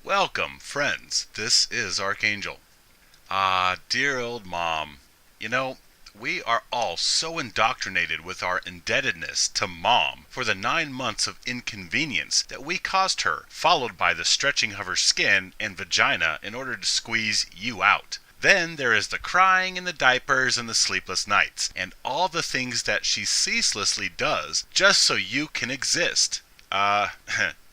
Welcome, friends. This is Archangel. Ah, dear old mom. You know, we are all so indoctrinated with our indebtedness to mom for the 9 months of inconvenience that we caused her, followed by the stretching of her skin and vagina in order to squeeze you out. Then there is the crying and the diapers and the sleepless nights, and all the things that she ceaselessly does just so you can exist.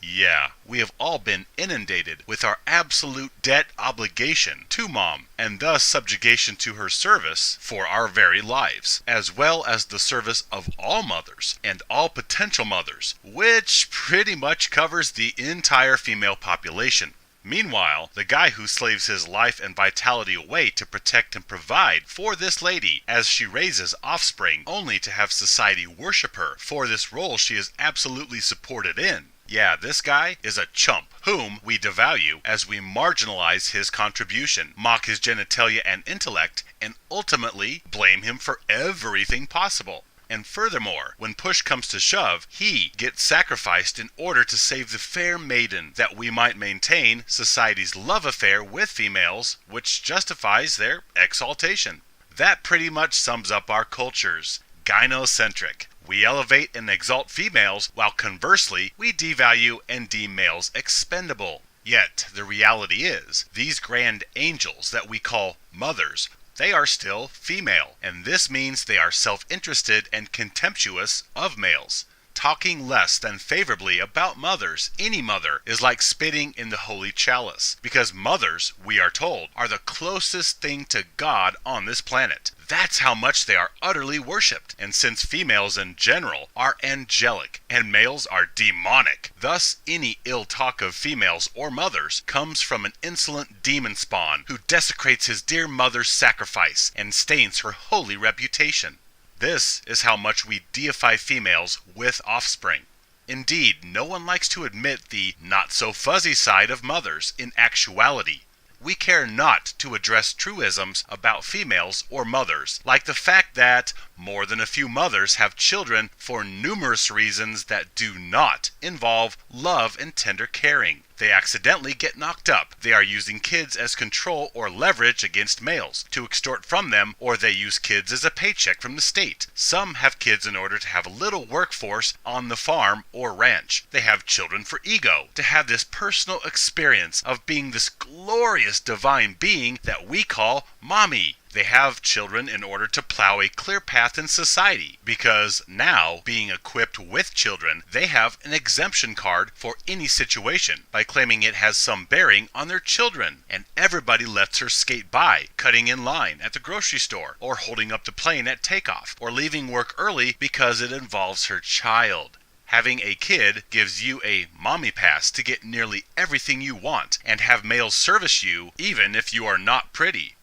Yeah, we have all been inundated with our absolute debt obligation to mom, and thus subjugation to her service for our very lives, as well as the service of all mothers and all potential mothers, which pretty much covers the entire female population. Meanwhile, the guy who slaves his life and vitality away to protect and provide for this lady as she raises offspring only to have society worship her for this role she is absolutely supported in. Yeah, this guy is a chump, whom we devalue as we marginalize his contribution, mock his genitalia and intellect, and ultimately blame him for everything possible. And furthermore, when push comes to shove, he gets sacrificed in order to save the fair maiden, that we might maintain society's love affair with females, which justifies their exaltation. That pretty much sums up our cultures. Gynocentric. We elevate and exalt females, while conversely, we devalue and deem males expendable. Yet, the reality is, these grand angels that we call mothers, they are still female, and this means they are self-interested and contemptuous of males. Talking less than favorably about mothers, any mother, is like spitting in the holy chalice, because mothers, we are told, are the closest thing to God on this planet. That's how much they are utterly worshipped, and since females in general are angelic and males are demonic, thus any ill talk of females or mothers comes from an insolent demon spawn who desecrates his dear mother's sacrifice and stains her holy reputation. This is how much we deify females with offspring. Indeed, no one likes to admit the not-so-fuzzy side of mothers in actuality. We care not to address truisms about females or mothers, like the fact that more than a few mothers have children for numerous reasons that do not involve love and tender caring. They accidentally get knocked up. They are using kids as control or leverage against males to extort from them, or they use kids as a paycheck from the state. Some have kids in order to have a little workforce on the farm or ranch. They have children for ego, to have this personal experience of being this glorious divine being that we call mommy. They have children in order to plow a clear path in society, because now, being equipped with children, they have an exemption card for any situation by claiming it has some bearing on their children, and everybody lets her skate by, cutting in line at the grocery store, or holding up the plane at takeoff, or leaving work early because it involves her child. Having a kid gives you a mommy pass to get nearly everything you want, and have males service you even if you are not pretty.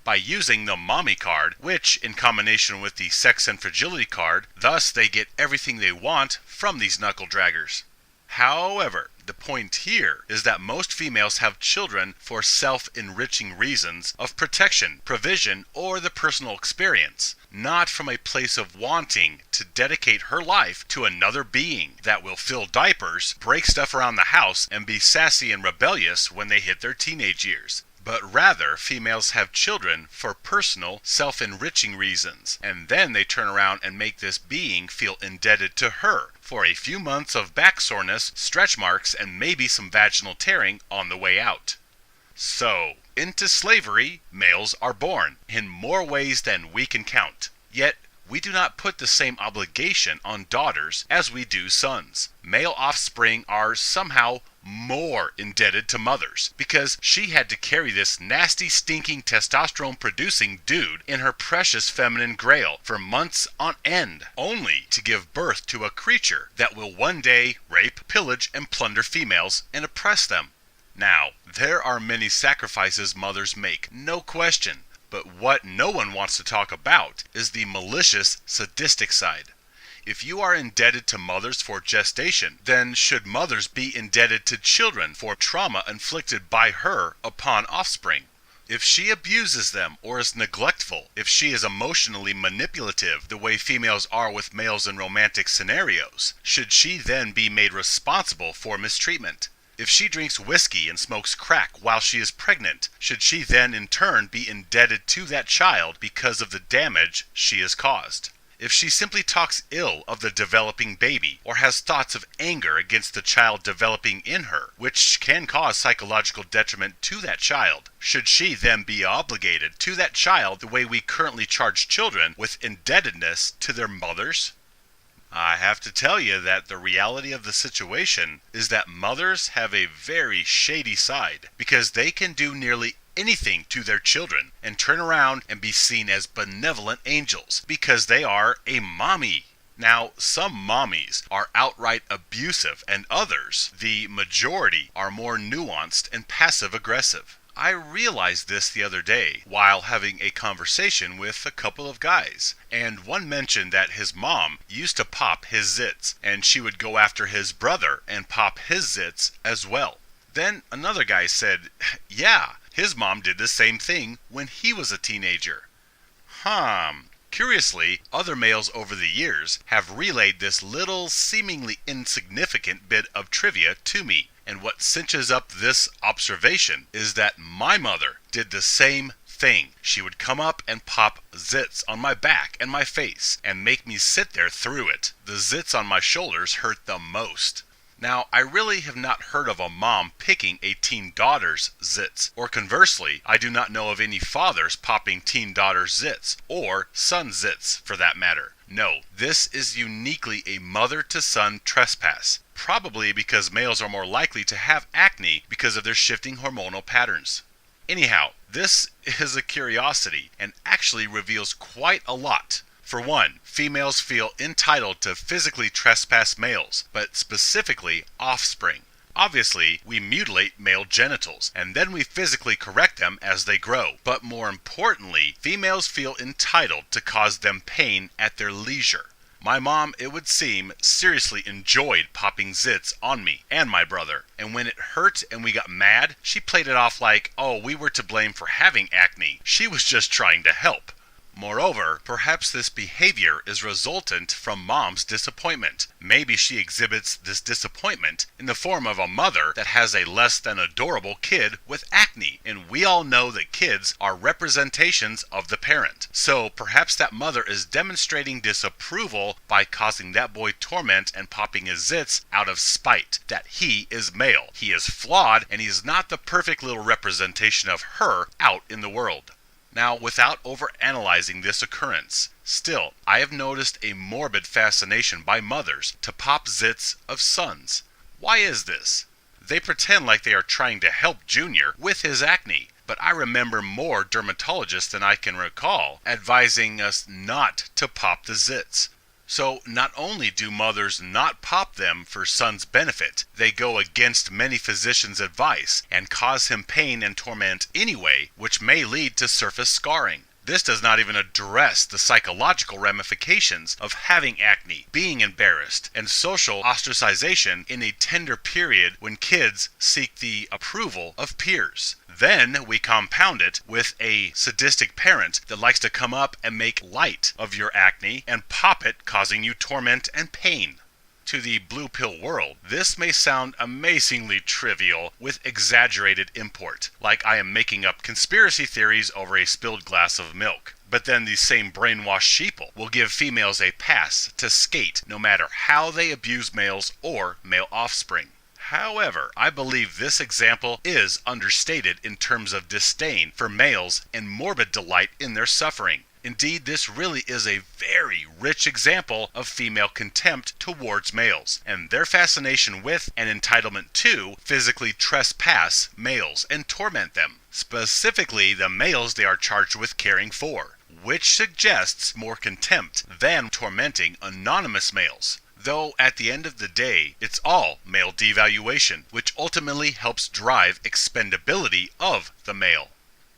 By using the mommy card, which in combination with the sex and fragility card, thus they get everything they want from these knuckle draggers. However, the point here is that most females have children for self-enriching reasons of protection, provision, or the personal experience, not from a place of wanting to dedicate her life to another being that will fill diapers, break stuff around the house, and be sassy and rebellious when they hit their teenage years. But rather, females have children for personal, self-enriching reasons, and then they turn around and make this being feel indebted to her for a few months of back soreness, stretch marks, and maybe some vaginal tearing on the way out. So, into slavery, males are born, in more ways than we can count. Yet, we do not put the same obligation on daughters as we do sons. Male offspring are somehow more indebted to mothers, because she had to carry this nasty, stinking, testosterone-producing dude in her precious feminine grail for months on end, only to give birth to a creature that will one day rape, pillage, and plunder females and oppress them. Now, there are many sacrifices mothers make, no question, but what no one wants to talk about is the malicious, sadistic side. If you are indebted to mothers for gestation, then should mothers be indebted to children for trauma inflicted by her upon offspring? If she abuses them or is neglectful, if she is emotionally manipulative the way females are with males in romantic scenarios, should she then be made responsible for mistreatment? If she drinks whiskey and smokes crack while she is pregnant, should she then in turn be indebted to that child because of the damage she has caused? If she simply talks ill of the developing baby or has thoughts of anger against the child developing in her, which can cause psychological detriment to that child, should she then be obligated to that child the way we currently charge children with indebtedness to their mothers? I have to tell you that the reality of the situation is that mothers have a very shady side because they can do nearly anything to their children and turn around and be seen as benevolent angels because they are a mommy. Now, some mommies are outright abusive and others, the majority, are more nuanced and passive-aggressive. I realized this the other day while having a conversation with a couple of guys, and one mentioned that his mom used to pop his zits, and she would go after his brother and pop his zits as well. Then another guy said, yeah, his mom did the same thing when he was a teenager. Curiously, other males over the years have relayed this little seemingly insignificant bit of trivia to me. And what cinches up this observation is that my mother did the same thing. She would come up and pop zits on my back and my face and make me sit there through it. The zits on my shoulders hurt the most. Now, I really have not heard of a mom picking a teen daughter's zits, or conversely, I do not know of any fathers popping teen daughter's zits, or son zits for that matter. No, this is uniquely a mother-to-son trespass, probably because males are more likely to have acne because of their shifting hormonal patterns. Anyhow, this is a curiosity and actually reveals quite a lot. For one, females feel entitled to physically trespass males, but specifically offspring. Obviously, we mutilate male genitals, and then we physically correct them as they grow. But more importantly, females feel entitled to cause them pain at their leisure. My mom, it would seem, seriously enjoyed popping zits on me and my brother. And when it hurt and we got mad, she played it off like, oh, we were to blame for having acne. She was just trying to help. Moreover, perhaps this behavior is resultant from mom's disappointment. Maybe she exhibits this disappointment in the form of a mother that has a less than adorable kid with acne, and we all know that kids are representations of the parent. So perhaps that mother is demonstrating disapproval by causing that boy torment and popping his zits out of spite, that he is male, he is flawed, and he is not the perfect little representation of her out in the world. Now, without overanalyzing this occurrence, still, I have noticed a morbid fascination by mothers to pop zits of sons. Why is this? They pretend like they are trying to help Junior with his acne, but I remember more dermatologists than I can recall advising us not to pop the zits. So not only do mothers not pop them for son's benefit, they go against many physicians' advice and cause him pain and torment anyway, which may lead to surface scarring. This does not even address the psychological ramifications of having acne, being embarrassed, and social ostracization in a tender period when kids seek the approval of peers. Then we compound it with a sadistic parent that likes to come up and make light of your acne and pop it, causing you torment and pain. To the blue pill world, this may sound amazingly trivial with exaggerated import, like I am making up conspiracy theories over a spilled glass of milk. But then these same brainwashed sheeple will give females a pass to skate no matter how they abuse males or male offspring. However, I believe this example is understated in terms of disdain for males and morbid delight in their suffering. Indeed, this really is a very rich example of female contempt towards males, and their fascination with and entitlement to physically trespass males and torment them, specifically the males they are charged with caring for, which suggests more contempt than tormenting anonymous males. Though at the end of the day, it's all male devaluation, which ultimately helps drive expendability of the male.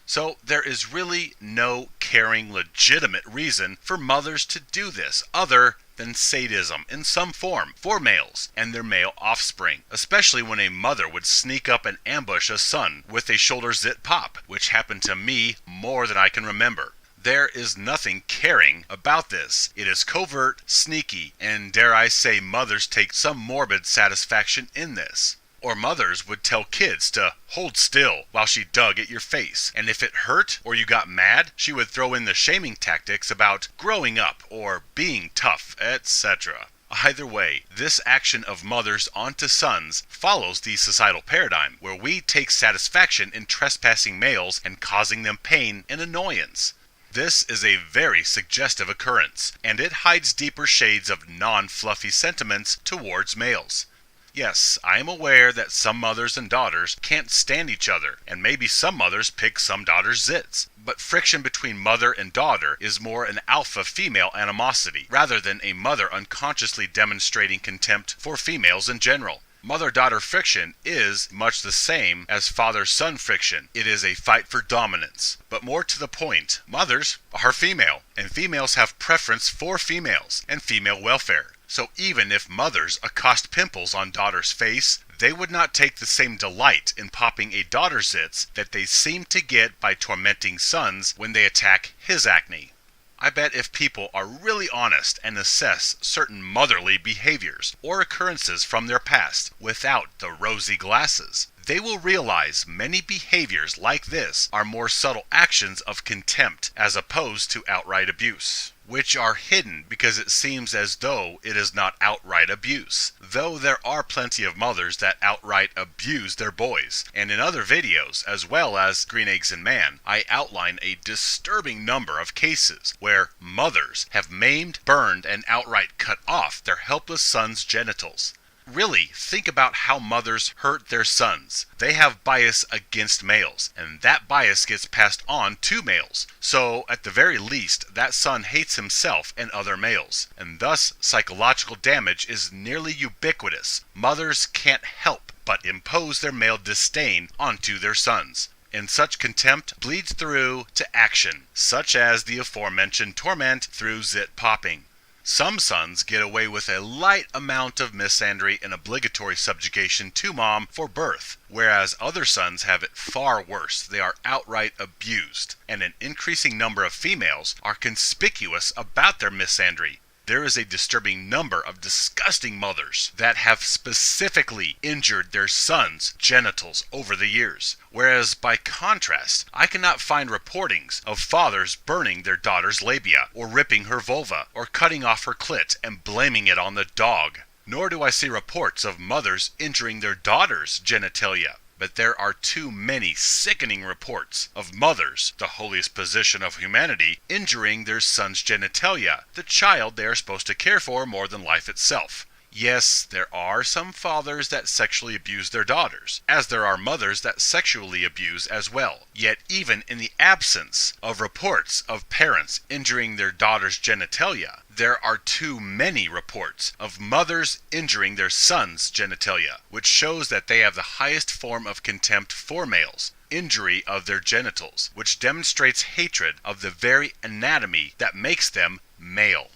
So there is really no caring, legitimate reason for mothers to do this other than sadism in some form for males and their male offspring, especially when a mother would sneak up and ambush a son with a shoulder zit pop, which happened to me more than I can remember. There is nothing caring about this. It is covert, sneaky, and dare I say mothers take some morbid satisfaction in this. Or mothers would tell kids to hold still while she dug at your face. And if it hurt or you got mad, she would throw in the shaming tactics about growing up or being tough, etc. Either way, this action of mothers onto sons follows the societal paradigm where we take satisfaction in trespassing males and causing them pain and annoyance. This is a very suggestive occurrence, and it hides deeper shades of non-fluffy sentiments towards males. Yes, I am aware that some mothers and daughters can't stand each other, and maybe some mothers pick some daughters' zits. But friction between mother and daughter is more an alpha-female animosity, rather than a mother unconsciously demonstrating contempt for females in general. Mother-daughter friction is much the same as father-son friction. It is a fight for dominance. But more to the point, mothers are female, and females have preference for females and female welfare. So even if mothers accost pimples on daughter's face, they would not take the same delight in popping a daughter's zits that they seem to get by tormenting sons when they attack his acne. I bet if people are really honest and assess certain motherly behaviors or occurrences from their past without the rosy glasses, they will realize many behaviors like this are more subtle actions of contempt as opposed to outright abuse, which are hidden because it seems as though it is not outright abuse, though there are plenty of mothers that outright abuse their boys. And in other videos, as well as Green Eggs and Man, I outline a disturbing number of cases where mothers have maimed, burned, and outright cut off their helpless sons' genitals. Really, think about how mothers hurt their sons. They have bias against males, and that bias gets passed on to males. So, at the very least, that son hates himself and other males, and thus psychological damage is nearly ubiquitous. Mothers can't help but impose their male disdain onto their sons. And such contempt bleeds through to action, such as the aforementioned torment through zit popping. Some sons get away with a light amount of misandry and obligatory subjugation to mom for birth, whereas other sons have it far worse. They are outright abused, and an increasing number of females are conspicuous about their misandry. There is a disturbing number of disgusting mothers that have specifically injured their sons' genitals over the years, whereas by contrast, I cannot find reportings of fathers burning their daughter's labia, or ripping her vulva, or cutting off her clit and blaming it on the dog. Nor do I see reports of mothers injuring their daughter's genitalia. But there are too many sickening reports of mothers, the holiest position of humanity, injuring their son's genitalia, the child they are supposed to care for more than life itself. Yes, there are some fathers that sexually abuse their daughters, as there are mothers that sexually abuse as well. Yet even in the absence of reports of parents injuring their daughter's genitalia, there are too many reports of mothers injuring their sons' genitalia, which shows that they have the highest form of contempt for males, injury of their genitals, which demonstrates hatred of the very anatomy that makes them male.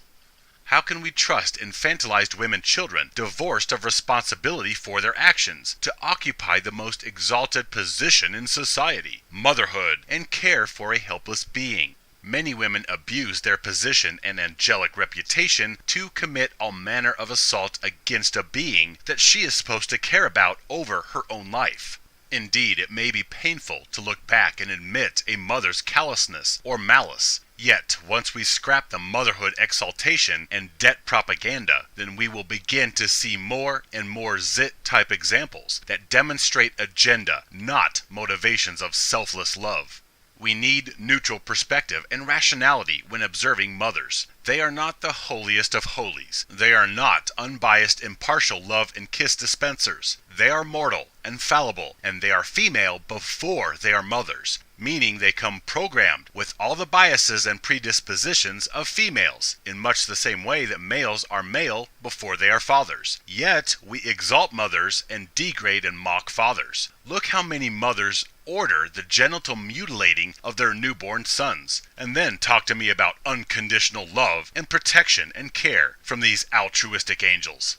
How can we trust infantilized women children, divorced of responsibility for their actions, to occupy the most exalted position in society, motherhood, and care for a helpless being? Many women abuse their position and angelic reputation to commit all manner of assault against a being that she is supposed to care about over her own life. Indeed, it may be painful to look back and admit a mother's callousness or malice. Yet, once we scrap the motherhood exaltation and debt propaganda, then we will begin to see more and more zit-type examples that demonstrate agenda, not motivations of selfless love. We need neutral perspective and rationality when observing mothers. They are not the holiest of holies. They are not unbiased, impartial love and kiss dispensers. They are mortal and fallible, and they are female before they are mothers, meaning they come programmed with all the biases and predispositions of females, in much the same way that males are male before they are fathers. Yet, we exalt mothers and degrade and mock fathers. Look how many mothers order the genital mutilating of their newborn sons, and then talk to me about unconditional love and protection and care from these altruistic angels.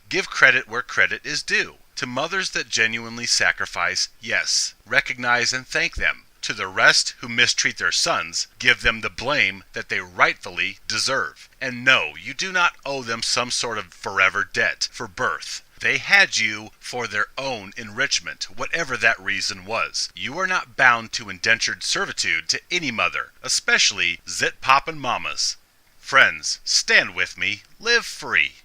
Give credit where credit is due. To mothers that genuinely sacrifice, yes, recognize and thank them. To the rest who mistreat their sons, give them the blame that they rightfully deserve. And no, you do not owe them some sort of forever debt for birth. They had you for their own enrichment, whatever that reason was. You are not bound to indentured servitude to any mother, especially zit poppin' mamas. Friends, stand with me. Live free.